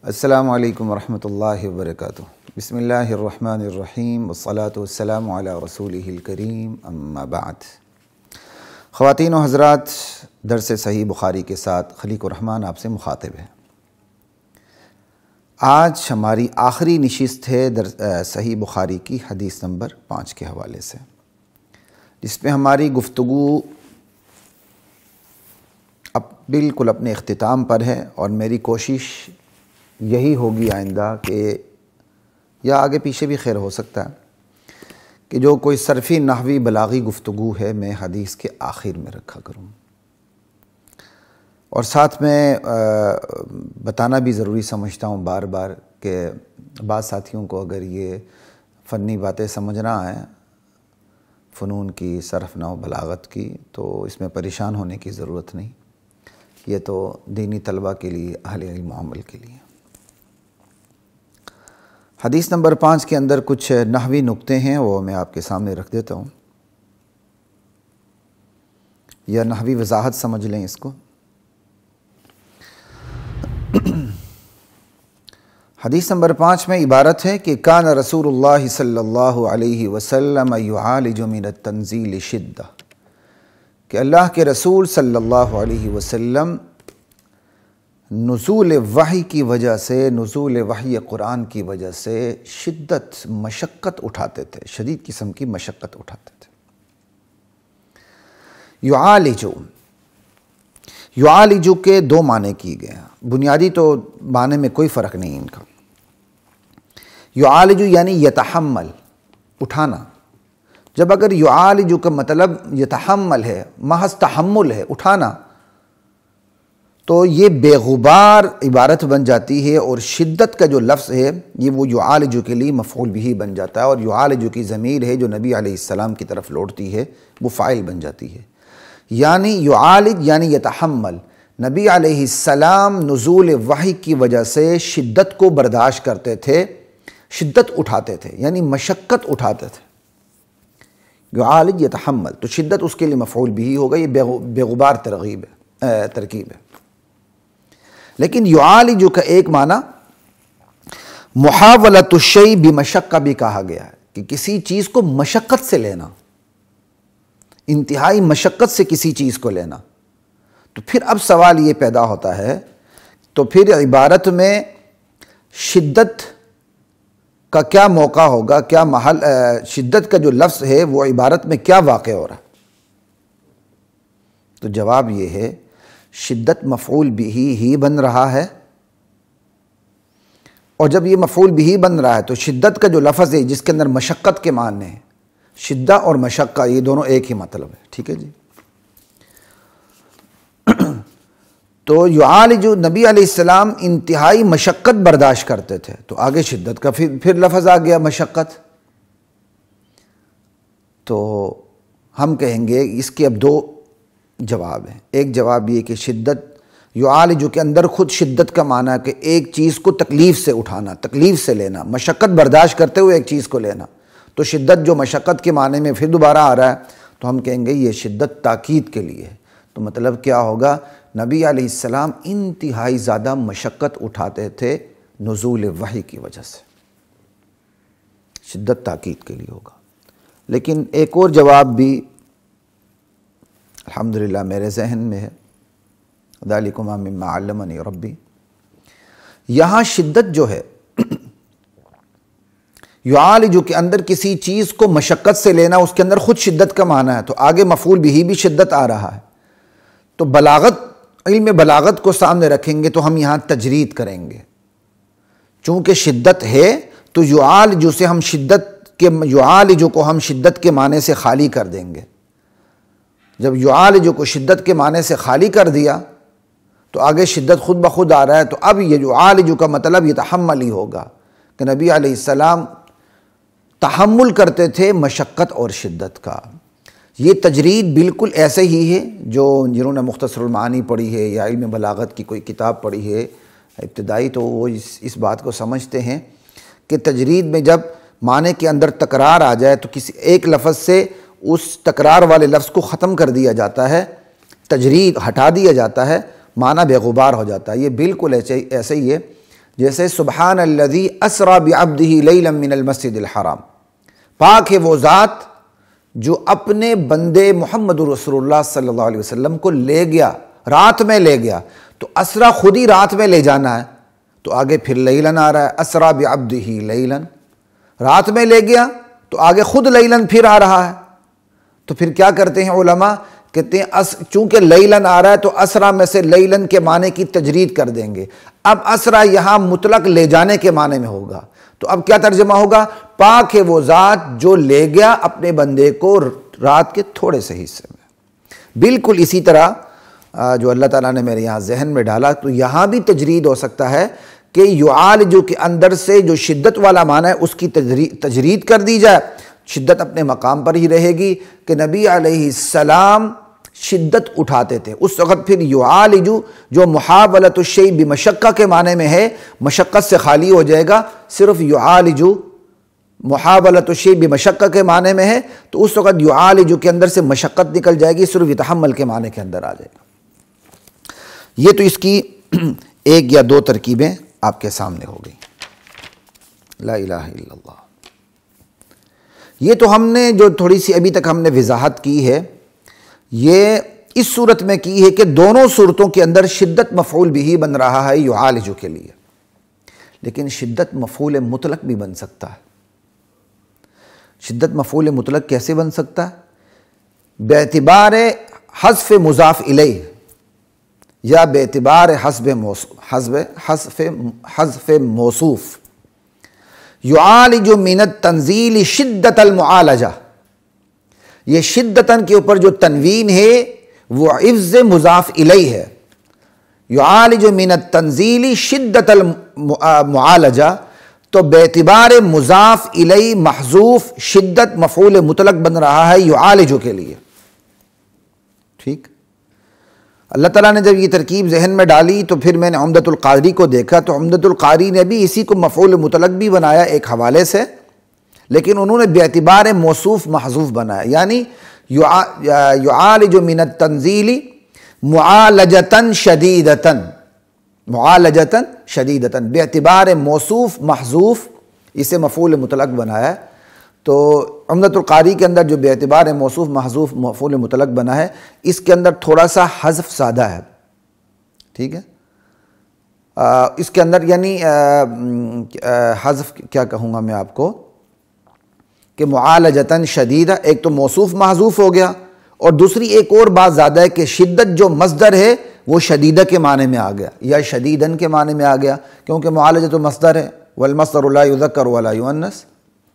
السلام علیکم ورحمۃ اللہ وبرکاتہ۔ بسم اللہ الرحمن الرحیم والصلاة والسلام علی رسولہ الکریم، اما بعد۔ خواتین و حضرات، درس صحیح بخاری کے ساتھ خلیق الرحمن آپ سے مخاطب ہے۔ آج ہماری آخری نشست ہے صحیح بخاری کی حدیث نمبر 5 کے حوالے سے، جس میں ہماری گفتگو اب بالکل اپنے اختتام پر ہے، اور میری کوشش یہی ہوگی آئندہ کہ یا آگے پیچھے بھی خیر ہو سکتا ہے کہ جو کوئی صرفی نحوی بلاغی گفتگو ہے میں حدیث کے آخر میں رکھا کروں، اور ساتھ میں بتانا بھی ضروری سمجھتا ہوں بار بار کہ بعض ساتھیوں کو اگر یہ فنی باتیں سمجھ نہ آئیں، فنون کی، صرف نحو بلاغت کی، تو اس میں پریشان ہونے کی ضرورت نہیں، یہ تو دینی طلبہ کے لیے، اہل علم و عمل کے لیے۔ حدیث نمبر 5 کے اندر کچھ نحوی نکتے ہیں، وہ میں آپ کے سامنے رکھ دیتا ہوں، یا نحوی وضاحت سمجھ لیں اس کو۔ حدیث نمبر 5 میں عبارت ہے کہ کان رسول اللہ صلی اللہ علیہ وسلم یعالج من التنزیل شدہ، کہ اللہ کے رسول صلی اللہ علیہ وسلم نزول وحی کی وجہ سے، نزول وحی قرآن کی وجہ سے شدت، مشقت اٹھاتے تھے، شدید قسم کی مشقت اٹھاتے تھے۔ یعالجو کے دو معنی کی گئے ہیں، بنیادی تو معنی میں کوئی فرق نہیں ان کا۔ یعالجو یعنی یتحمل، اٹھانا۔ جب اگر یعالجو کا مطلب یتحمل ہے، محض تحمل ہے، اٹھانا، تو یہ بے غبار عبارت بن جاتی ہے، اور شدت کا جو لفظ ہے یہ وہ یعالجو کے لیے مفعول بھی بن جاتا ہے، اور یعالجو کی ضمیر ہے جو نبی علیہ السلام کی طرف لوٹتی ہے، وہ فاعل بن جاتی ہے۔ یعنی یعالج یعنی یتحمل، نبی علیہ السلام نزول وحی کی وجہ سے شدت کو برداشت کرتے تھے، شدت اٹھاتے تھے، یعنی مشقت اٹھاتے تھے۔ یعالج یتحمل، تو شدت اس کے لیے مفعول بھی ہوگا، یہ بے غبار ترکیب ہے۔ لیکن یعالجو کا ایک معنی محاولۃ الشیء بمشقہ بھی کہا گیا ہے، کہ کسی چیز کو مشقت سے لینا، انتہائی مشقت سے کسی چیز کو لینا۔ تو پھر اب سوال یہ پیدا ہوتا ہے، تو پھر عبارت میں شدت کا کیا موقع ہوگا، کیا محل، شدت کا جو لفظ ہے وہ عبارت میں کیا واقع ہو رہا ہے؟ تو جواب یہ ہے، شدت مفعول بھی ہی بن رہا ہے، اور جب یہ مفعول بھی بن رہا ہے تو شدت کا جو لفظ ہے جس کے اندر مشقت کے معنی ہیں، شدہ اور مشقہ یہ دونوں ایک ہی مطلب ہے، ٹھیک ہے جی۔ تو یعالجو، نبی علیہ السلام انتہائی مشقت برداشت کرتے تھے، تو آگے شدت کا پھر لفظ آ گیا مشقت۔ تو ہم کہیں گے اس کے اب دو جواب ہیں۔ ایک جواب یہ کہ شدت، یعالجو کے اندر خود شدت کا معنی ہے کہ ایک چیز کو تکلیف سے اٹھانا، تکلیف سے لینا، مشقت برداشت کرتے ہوئے ایک چیز کو لینا، تو شدت جو مشقت کے معنی میں پھر دوبارہ آ رہا ہے، تو ہم کہیں گے یہ شدت تاکید کے لیے ہے۔ تو مطلب کیا ہوگا، نبی علیہ السلام انتہائی زیادہ مشقت اٹھاتے تھے نزول وحی کی وجہ سے، شدت تاکید کے لیے ہوگا۔ لیکن ایک اور جواب بھی الحمدللہ میرے ذہن میں ہے، ذالکما مما علمنی ربی، یہاں شدت جو ہے یعالجو کے اندر کسی چیز کو مشقت سے لینا، اس کے اندر خود شدت کا معنی ہے، تو آگے مفعول بھی شدت آ رہا ہے، تو بلاغت، علم بلاغت کو سامنے رکھیں گے تو ہم یہاں تجرید کریں گے، چونکہ شدت ہے تو یعالجو سے ہم یعالجو کو ہم شدت کے معنی سے خالی کر دیں گے۔ جب یعالجو کو شدت کے معنی سے خالی کر دیا تو آگے شدت خود بخود آ رہا ہے، تو اب یہ یعالجو کا مطلب یتحمل ہی ہوگا، کہ نبی علیہ السلام تحمل کرتے تھے مشقت اور شدت کا۔ یہ تجرید بالکل ایسے ہی ہے جو جنہوں نے مختصر المعانی پڑھی ہے یا علم بلاغت کی کوئی کتاب پڑھی ہے ابتدائی، تو وہ اس بات کو سمجھتے ہیں کہ تجرید میں جب معنی کے اندر تکرار آ جائے تو کسی ایک لفظ سے اس تکرار والے لفظ کو ختم کر دیا جاتا ہے، تجرید ہٹا دیا جاتا ہے، معنی بے غبار ہو جاتا ہے۔ یہ بالکل ایسے ہی ہے جیسے سبحان الذی اسری بعبدہ لیلا من المسجد الحرام، پاک ہے وہ ذات جو اپنے بندے محمد رسول اللہ صلی اللہ علیہ وسلم کو لے گیا، رات میں لے گیا، تو اسرا خود ہی رات میں لے جانا ہے، تو آگے پھر لیلاً آ رہا ہے، اسری بعبدہ لیلاً، رات میں لے گیا تو آگے خود لیلاً پھر آ رہا ہے۔ تو پھر کیا کرتے ہیں علماء، کہتے ہیں چونکہ لیلاً آ رہا ہے تو اسرا میں سے لیلاً کے معنی کی تجرید کر دیں گے، اب اسرا یہاں مطلق لے جانے کے معنی میں ہوگا، تو اب کیا ترجمہ ہوگا، پاک ہے وہ ذات جو لے گیا اپنے بندے کو رات کے تھوڑے سے حصے میں۔ بالکل اسی طرح جو اللہ تعالیٰ نے میرے یہاں ذہن میں ڈالا، تو یہاں بھی تجرید ہو سکتا ہے کہ یعالجو کے اندر سے جو شدت والا معنی ہے اس کی تجرید کر دی جائے، شدت اپنے مقام پر ہی رہے گی کہ نبی علیہ السلام شدت اٹھاتے تھے، اس وقت پھر یعالجو جو محاولۃ الشیء بمشقہ کے معنی میں ہے، مشقت سے خالی ہو جائے گا، صرف یعالجو محاولۃ الشیء بمشقہ کے معنی میں ہے، تو اس وقت یعالجو کے اندر سے مشقت نکل جائے گی، صرف یتحمل کے معنی کے اندر آ جائے گا۔ یہ تو اس کی ایک یا دو ترکیبیں آپ کے سامنے ہو گئی۔ لا الہ الا اللہ۔ یہ تو ہم نے جو تھوڑی سی ابھی تک ہم نے وضاحت کی ہے، یہ اس صورت میں کی ہے کہ دونوں صورتوں کے اندر شدت مفعول بھی بن رہا ہے یعالجو کے لیے، لیکن شدت مفعول مطلق بھی بن سکتا ہے۔ شدت مفعول مطلق کیسے بن سکتا ہے؟ باعتبار حذف مضاف الیہ یا باعتبار حذف موصوف۔ یعالج من التنزیل شدت المعالجہ، یہ شدتاً کے اوپر جو تنوین ہے وہ عوض مضاف الیہ ہے۔ یعالج من التنزیل شدت المعالجہ، تو باعتبار مضاف الیہ محذوف شدت مفعول مطلق بن رہا ہے یعالجو کے لیے۔ ٹھیک، اللہ تعالیٰ نے جب یہ ترکیب ذہن میں ڈالی تو پھر میں نے عمدۃ القاری کو دیکھا، تو عمدۃ القاری نے بھی اسی کو مفعول مطلق بھی بنایا ایک حوالے سے، لیکن انہوں نے باعتبار موصوف محذوف بنایا، یعنی یعالج من التنزیل معالجتاً شدیدتاً، معالجتاً شدیدتاً، باعتبار موصوف محذوف اسے مفعول مطلق بنایا۔ تو عمدۃ القاری کے اندر جو باعتبار موصوف محذوف مفعول مطلق بنا ہے، اس کے اندر تھوڑا سا حذف زیادہ ہے، ٹھیک ہے، اس کے اندر یعنی حذف کیا کہوں گا میں آپ کو کہ معالجتاً شدیدہ، ایک تو موصوف محذوف ہو گیا، اور دوسری ایک اور بات زیادہ ہے کہ شدت جو مصدر ہے وہ شدیدہ کے معنی میں آ گیا یا شدیداً کے معنی میں آ گیا، کیونکہ معالجہ تو مصدر ہے، والمصدر لا یذکر ولا یؤنث،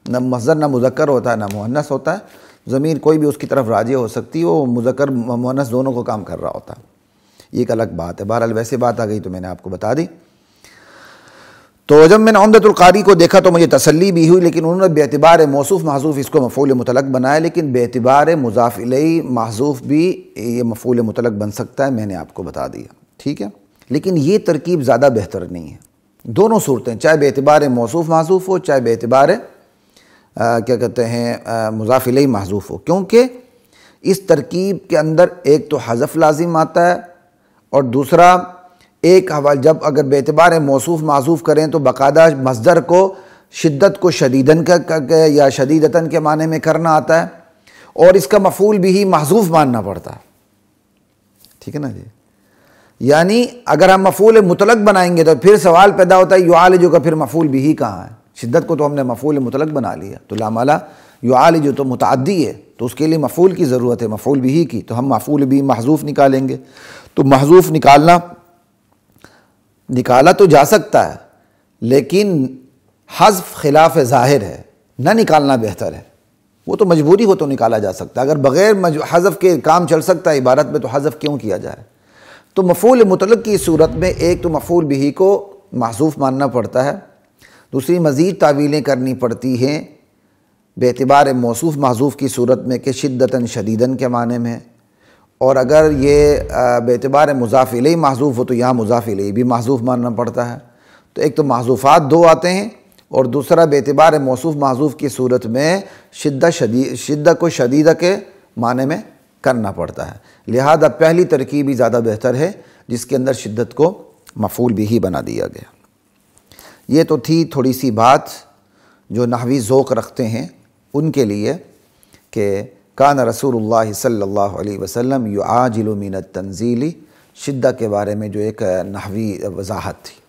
نہ مصدر نہ مذکر ہوتا ہے نہ مؤنث ہوتا ہے، ضمیر کوئی بھی اس کی طرف راجع ہو سکتی ہے، وہ مذکر مؤنث دونوں کو کام کر رہا ہوتا ہے، یہ ایک الگ بات ہے۔ بہرحال ویسے بات آ گئی تو میں نے آپ کو بتا دی۔ تو جب میں نے عمدۃ القاری کو دیکھا تو مجھے تسلی بھی ہوئی، لیکن انہوں نے باعتبار موصوف محذوف اس کو مفعول مطلق بنایا، لیکن باعتبار مضاف الیہ محذوف بھی یہ مفعول مطلق بن سکتا ہے، میں نے آپ کو بتا دیا، ٹھیک ہے، لیکن یہ ترکیب زیادہ بہتر نہیں ہے۔ دونوں صورتیں، چاہے باعتبار موصوف محذوف ہو، چاہے باعتبار کیا کہتے ہیں مضاف الیہ محذوف ہو، کیونکہ اس ترکیب کے اندر ایک تو حذف لازم آتا ہے، اور دوسرا ایک حوالہ جب اگر باعتبار موصوف محذوف کریں تو باقاعدہ مصدر کو شدت کو شدیداً یا شدیدتاً کے معنی میں کرنا آتا ہے، اور اس کا مفعول بھی محذوف ماننا پڑتا ہے، ٹھیک ہے نا جی۔ یعنی اگر ہم مفعول مطلق بنائیں گے تو پھر سوال پیدا ہوتا ہے یعالجو کا پھر مفعول بھی کہاں ہے؟ شدت کو تو ہم نے مفعول مطلق بنا لیا، تو لامالہ یعالجو تو متعدی ہے، تو اس کے لیے مفعول کی ضرورت ہے، مفعول بھی کی، تو ہم مفعول بھی محذوف نکالیں گے، تو محذوف نکالا تو جا سکتا ہے، لیکن حذف خلاف ظاہر ہے، نہ نکالنا بہتر ہے، وہ تو مجبوری ہو تو نکالا جا سکتا ہے، اگر بغیر حذف کے کام چل سکتا ہے عبارت میں تو حذف کیوں کیا جائے؟ تو مفعول مطلق کی صورت میں ایک تو مفعول بھی کو محذوف ماننا پڑتا ہے، دوسری مزید تعویلیں کرنی پڑتی ہیں باعتبار موصوف محذوف کی صورت میں کہ شدتاً شدیداً کے معنی میں، اور اگر یہ باعتبار مضاف الیہ محذوف ہو تو یہاں مضاف الیہ بھی محذوف ماننا پڑتا ہے، تو ایک تو محذوفات دو آتے ہیں، اور دوسرا باعتبار موصوف محذوف کی صورت میں شدت کو شدیدہ کے معنی میں کرنا پڑتا ہے، لہذا پہلی ترکیب ہی زیادہ بہتر ہے جس کے اندر شدت کو مفعول بھی بنا دیا گیا۔ یہ تو تھی تھوڑی سی بات جو نحوی ذوق رکھتے ہیں ان کے لیے کہ کان رسول اللہ صلی اللہ علیہ وسلم یعاجل من التنزیل، شدہ کے بارے میں جو ایک نحوی وضاحت تھی۔